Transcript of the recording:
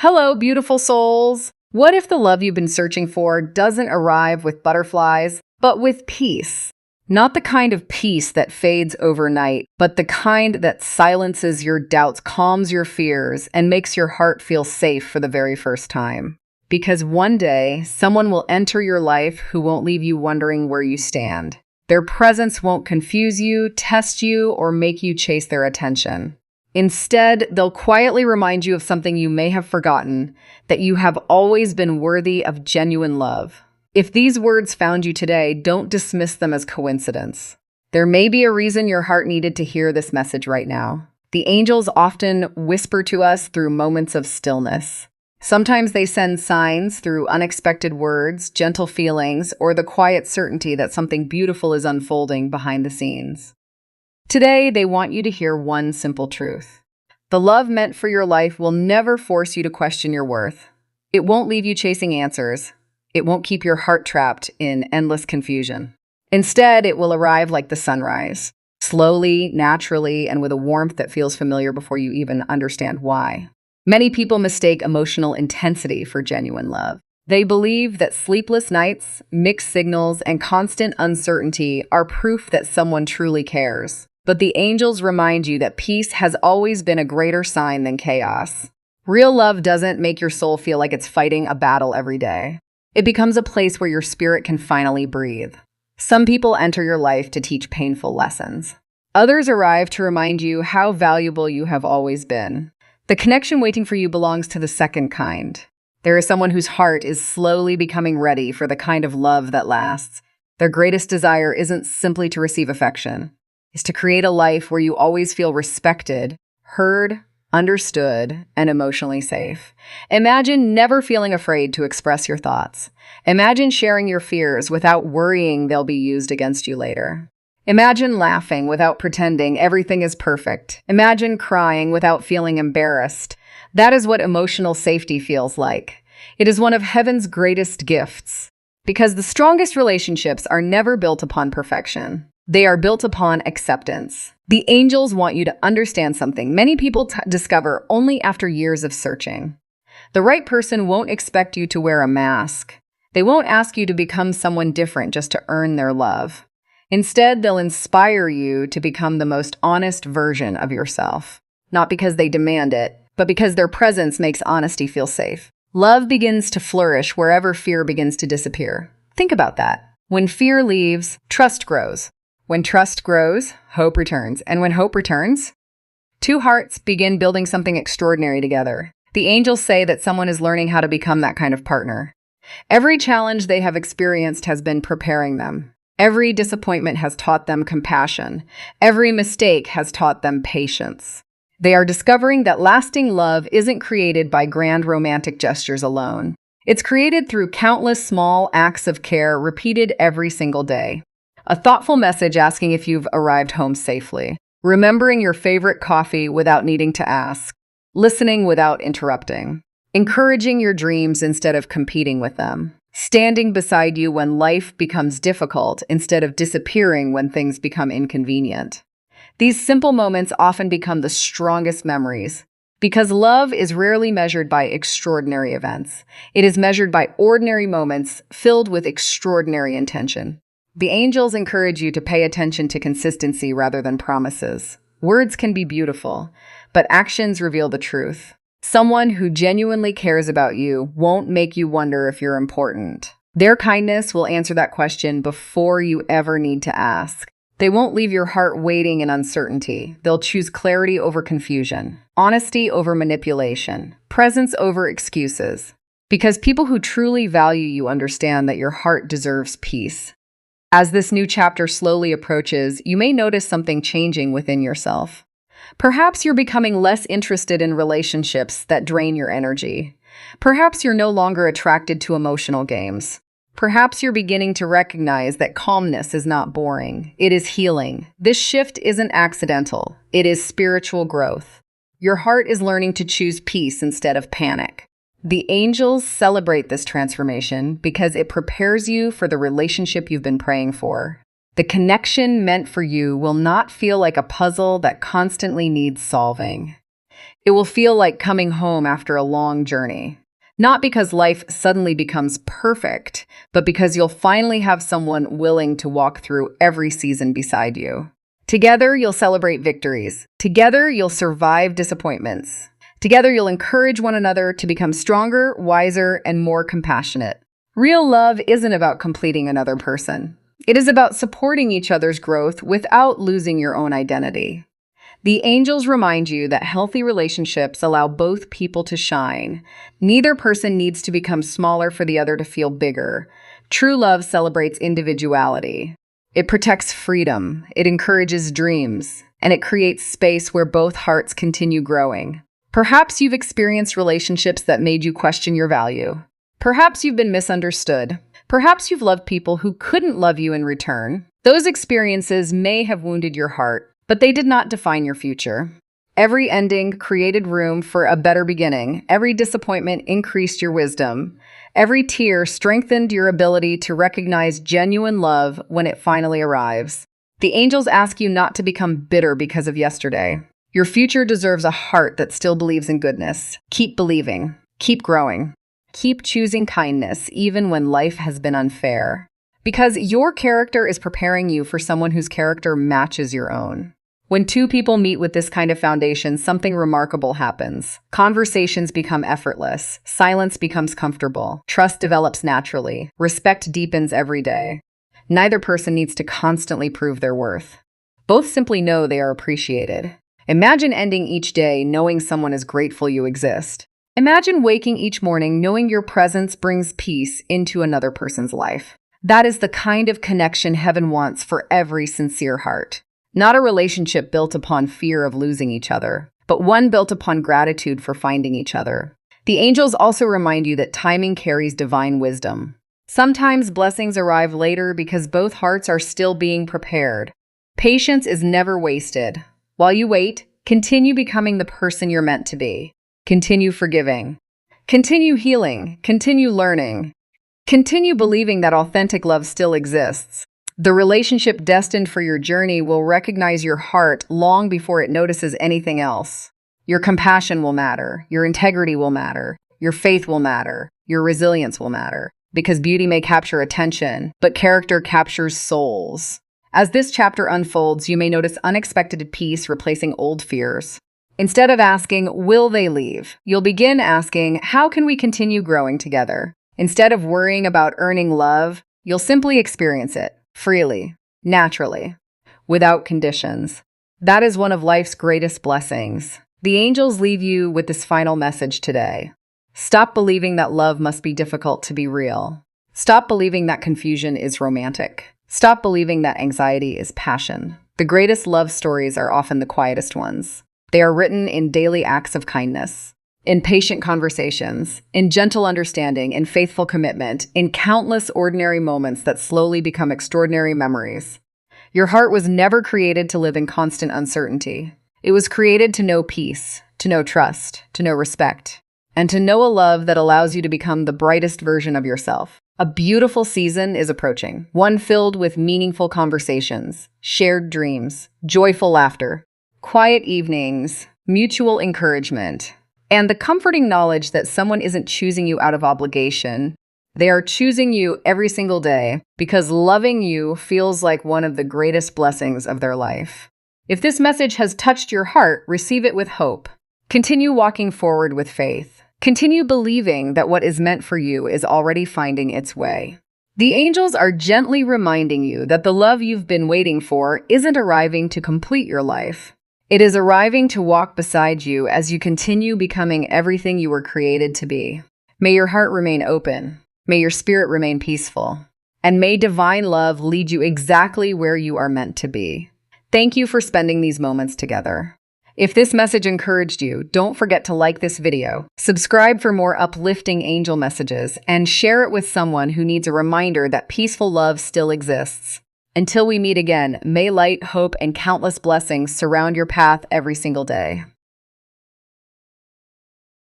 Hello, beautiful souls. What if the love you've been searching for doesn't arrive with butterflies, but with peace? Not the kind of peace that fades overnight, but the kind that silences your doubts, calms your fears, and makes your heart feel safe for the very first time. Because one day, someone will enter your life who won't leave you wondering where you stand. Their presence won't confuse you, test you, or make you chase their attention. Instead, they'll quietly remind you of something you may have forgotten, that you have always been worthy of genuine love. If these words found you today, don't dismiss them as coincidence. There may be a reason your heart needed to hear this message right now. The angels often whisper to us through moments of stillness. Sometimes they send signs through unexpected words, gentle feelings, or the quiet certainty that something beautiful is unfolding behind the scenes. Today, they want you to hear one simple truth. The love meant for your life will never force you to question your worth. It won't leave you chasing answers. It won't keep your heart trapped in endless confusion. Instead, it will arrive like the sunrise, slowly, naturally, and with a warmth that feels familiar before you even understand why. Many people mistake emotional intensity for genuine love. They believe that sleepless nights, mixed signals, and constant uncertainty are proof that someone truly cares. But the angels remind you that peace has always been a greater sign than chaos. Real love doesn't make your soul feel like it's fighting a battle every day. It becomes a place where your spirit can finally breathe. Some people enter your life to teach painful lessons. Others arrive to remind you how valuable you have always been. The connection waiting for you belongs to the second kind. There is someone whose heart is slowly becoming ready for the kind of love that lasts. Their greatest desire isn't simply to receive affection. It's to create a life where you always feel respected, heard, understood, and emotionally safe. Imagine never feeling afraid to express your thoughts. Imagine sharing your fears without worrying they'll be used against you later. Imagine laughing without pretending everything is perfect. Imagine crying without feeling embarrassed. That is what emotional safety feels like. It is one of heaven's greatest gifts. Because the strongest relationships are never built upon perfection. They are built upon acceptance. The angels want you to understand something many people discover only after years of searching. The right person won't expect you to wear a mask. They won't ask you to become someone different just to earn their love. Instead, they'll inspire you to become the most honest version of yourself. Not because they demand it, but because their presence makes honesty feel safe. Love begins to flourish wherever fear begins to disappear. Think about that. When fear leaves, trust grows. When trust grows, hope returns. And when hope returns, two hearts begin building something extraordinary together. The angels say that someone is learning how to become that kind of partner. Every challenge they have experienced has been preparing them. Every disappointment has taught them compassion. Every mistake has taught them patience. They are discovering that lasting love isn't created by grand romantic gestures alone. It's created through countless small acts of care repeated every single day. A thoughtful message asking if you've arrived home safely. Remembering your favorite coffee without needing to ask. Listening without interrupting. Encouraging your dreams instead of competing with them. Standing beside you when life becomes difficult instead of disappearing when things become inconvenient. These simple moments often become the strongest memories. Because love is rarely measured by extraordinary events. It is measured by ordinary moments filled with extraordinary intention. The angels encourage you to pay attention to consistency rather than promises. Words can be beautiful, but actions reveal the truth. Someone who genuinely cares about you won't make you wonder if you're important. Their kindness will answer that question before you ever need to ask. They won't leave your heart waiting in uncertainty. They'll choose clarity over confusion, honesty over manipulation, presence over excuses. Because people who truly value you understand that your heart deserves peace. As this new chapter slowly approaches, you may notice something changing within yourself. Perhaps you're becoming less interested in relationships that drain your energy. Perhaps you're no longer attracted to emotional games. Perhaps you're beginning to recognize that calmness is not boring. It is healing. This shift isn't accidental. It is spiritual growth. Your heart is learning to choose peace instead of panic. The angels celebrate this transformation because it prepares you for the relationship you've been praying for. The connection meant for you will not feel like a puzzle that constantly needs solving. It will feel like coming home after a long journey. Not because life suddenly becomes perfect, but because you'll finally have someone willing to walk through every season beside you. Together, you'll celebrate victories. Together, you'll survive disappointments. Together, you'll encourage one another to become stronger, wiser, and more compassionate. Real love isn't about completing another person. It is about supporting each other's growth without losing your own identity. The angels remind you that healthy relationships allow both people to shine. Neither person needs to become smaller for the other to feel bigger. True love celebrates individuality. It protects freedom, it encourages dreams, and it creates space where both hearts continue growing. Perhaps you've experienced relationships that made you question your value. Perhaps you've been misunderstood. Perhaps you've loved people who couldn't love you in return. Those experiences may have wounded your heart, but they did not define your future. Every ending created room for a better beginning. Every disappointment increased your wisdom. Every tear strengthened your ability to recognize genuine love when it finally arrives. The angels ask you not to become bitter because of yesterday. Your future deserves a heart that still believes in goodness. Keep believing. Keep growing. Keep choosing kindness even when life has been unfair. Because your character is preparing you for someone whose character matches your own. When two people meet with this kind of foundation, something remarkable happens. Conversations become effortless. Silence becomes comfortable. Trust develops naturally. Respect deepens every day. Neither person needs to constantly prove their worth. Both simply know they are appreciated. Imagine ending each day knowing someone is grateful you exist. Imagine waking each morning knowing your presence brings peace into another person's life. That is the kind of connection heaven wants for every sincere heart. Not a relationship built upon fear of losing each other, but one built upon gratitude for finding each other. The angels also remind you that timing carries divine wisdom. Sometimes blessings arrive later because both hearts are still being prepared. Patience is never wasted. While you wait, continue becoming the person you're meant to be. Continue forgiving. Continue healing. Continue learning. Continue believing that authentic love still exists. The relationship destined for your journey will recognize your heart long before it notices anything else. Your compassion will matter. Your integrity will matter. Your faith will matter. Your resilience will matter. Because beauty may capture attention, but character captures souls. As this chapter unfolds, you may notice unexpected peace replacing old fears. Instead of asking, will they leave? You'll begin asking, how can we continue growing together? Instead of worrying about earning love, you'll simply experience it, freely, naturally, without conditions. That is one of life's greatest blessings. The angels leave you with this final message today. Stop believing that love must be difficult to be real. Stop believing that confusion is romantic. Stop believing that anxiety is passion. The greatest love stories are often the quietest ones. They are written in daily acts of kindness, in patient conversations, in gentle understanding, in faithful commitment, in countless ordinary moments that slowly become extraordinary memories. Your heart was never created to live in constant uncertainty. It was created to know peace, to know trust, to know respect, and to know a love that allows you to become the brightest version of yourself. A beautiful season is approaching, one filled with meaningful conversations, shared dreams, joyful laughter, quiet evenings, mutual encouragement, and the comforting knowledge that someone isn't choosing you out of obligation. They are choosing you every single day because loving you feels like one of the greatest blessings of their life. If this message has touched your heart, receive it with hope. Continue walking forward with faith. Continue believing that what is meant for you is already finding its way. The angels are gently reminding you that the love you've been waiting for isn't arriving to complete your life. It is arriving to walk beside you as you continue becoming everything you were created to be. May your heart remain open. May your spirit remain peaceful. And may divine love lead you exactly where you are meant to be. Thank you for spending these moments together. If this message encouraged you, don't forget to like this video, subscribe for more uplifting angel messages, and share it with someone who needs a reminder that peaceful love still exists. Until we meet again, may light, hope, and countless blessings surround your path every single day.